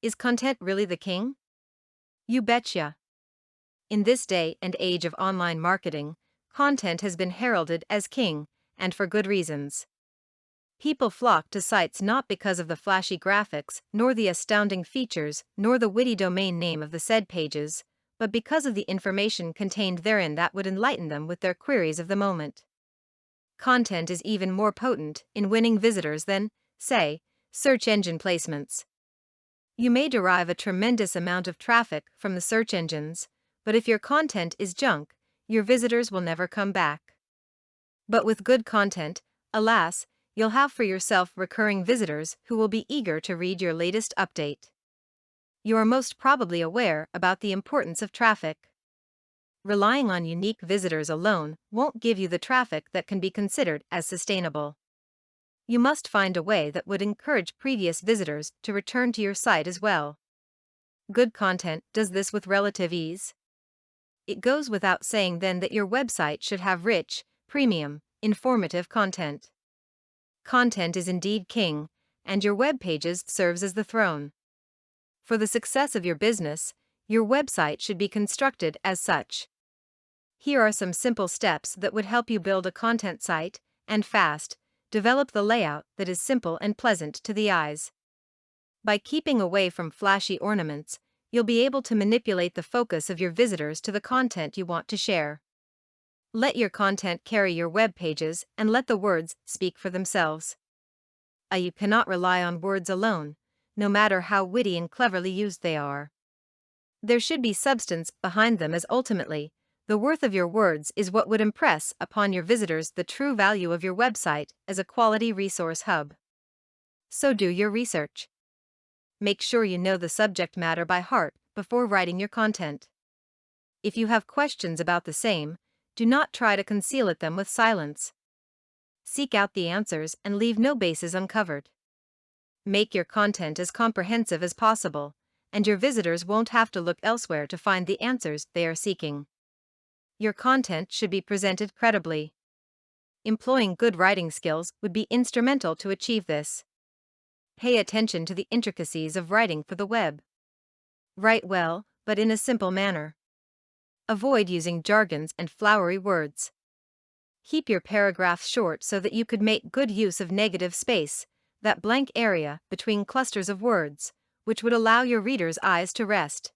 Is content really the king? You betcha. In this day and age of online marketing, content has been heralded as king, and for good reasons. People flock to sites not because of the flashy graphics, nor the astounding features, nor the witty domain name of the said pages, but because of the information contained therein that would enlighten them with their queries of the moment. Content is even more potent in winning visitors than, say, search engine placements. You may derive a tremendous amount of traffic from the search engines, but if your content is junk, your visitors will never come back. But with good content, alas, you'll have for yourself recurring visitors who will be eager to read your latest update. You are most probably aware about the importance of traffic. Relying on unique visitors alone won't give you the traffic that can be considered as sustainable. You must find a way that would encourage previous visitors to return to your site as well. Good content does this with relative ease. It goes without saying then that your website should have rich, premium, informative content. Content is indeed king, and your web pages serves as the throne. For the success of your business, your website should be constructed as such. Here are some simple steps that would help you build a content site, and fast. Develop the layout that is simple and pleasant to the eyes. By keeping away from flashy ornaments, you'll be able to manipulate the focus of your visitors to the content you want to share. Let your content carry your web pages and let the words speak for themselves. You cannot rely on words alone, no matter how witty and cleverly used they are. There should be substance behind them, as ultimately, the worth of your words is what would impress upon your visitors the true value of your website as a quality resource hub. So do your research. Make sure you know the subject matter by heart before writing your content. If you have questions about the same, do not try to conceal them with silence. Seek out the answers and leave no bases uncovered. Make your content as comprehensive as possible, and your visitors won't have to look elsewhere to find the answers they are seeking. Your content should be presented credibly. Employing good writing skills would be instrumental to achieve this. Pay attention to the intricacies of writing for the web. Write well, but in a simple manner. Avoid using jargons and flowery words. Keep your paragraphs short so that you could make good use of negative space, that blank area between clusters of words, which would allow your readers' eyes to rest.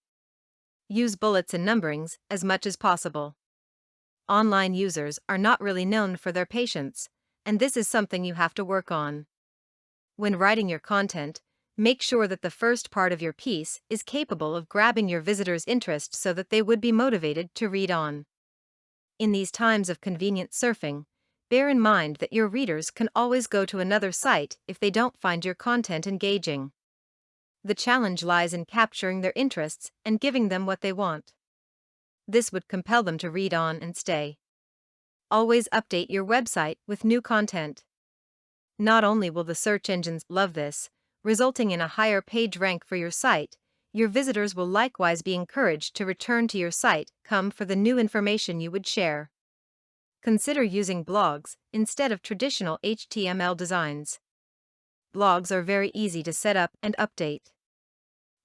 Use bullets and numberings as much as possible. Online users are not really known for their patience, and this is something you have to work on. When writing your content, make sure that the first part of your piece is capable of grabbing your visitors' interest so that they would be motivated to read on. In these times of convenient surfing, bear in mind that your readers can always go to another site if they don't find your content engaging. The challenge lies in capturing their interests and giving them what they want. This would compel them to read on and stay. Always update your website with new content. Not only will the search engines love this, resulting in a higher page rank for your site, your visitors will likewise be encouraged to return to your site, come for the new information you would share. Consider using blogs instead of traditional HTML designs. Blogs are very easy to set up and update.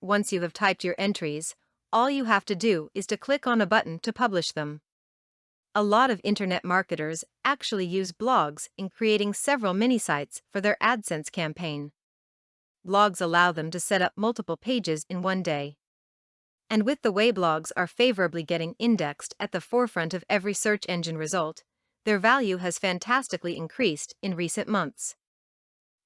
Once you have typed your entries, all you have to do is to click on a button to publish them. A lot of internet marketers actually use blogs in creating several mini-sites for their AdSense campaign. Blogs allow them to set up multiple pages in one day. And with the way blogs are favorably getting indexed at the forefront of every search engine result, their value has fantastically increased in recent months.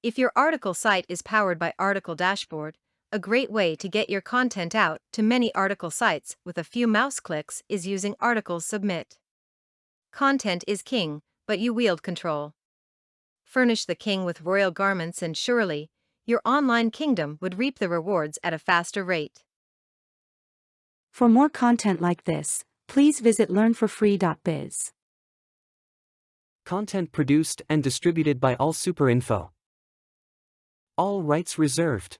If your article site is powered by Article Dashboard, a great way to get your content out to many article sites with a few mouse clicks is using Articles Submit. Content is king, but you wield control. Furnish the king with royal garments and surely, your online kingdom would reap the rewards at a faster rate. For more content like this, please visit learnforfree.biz. Content produced and distributed by AllSuperInfo. All rights reserved.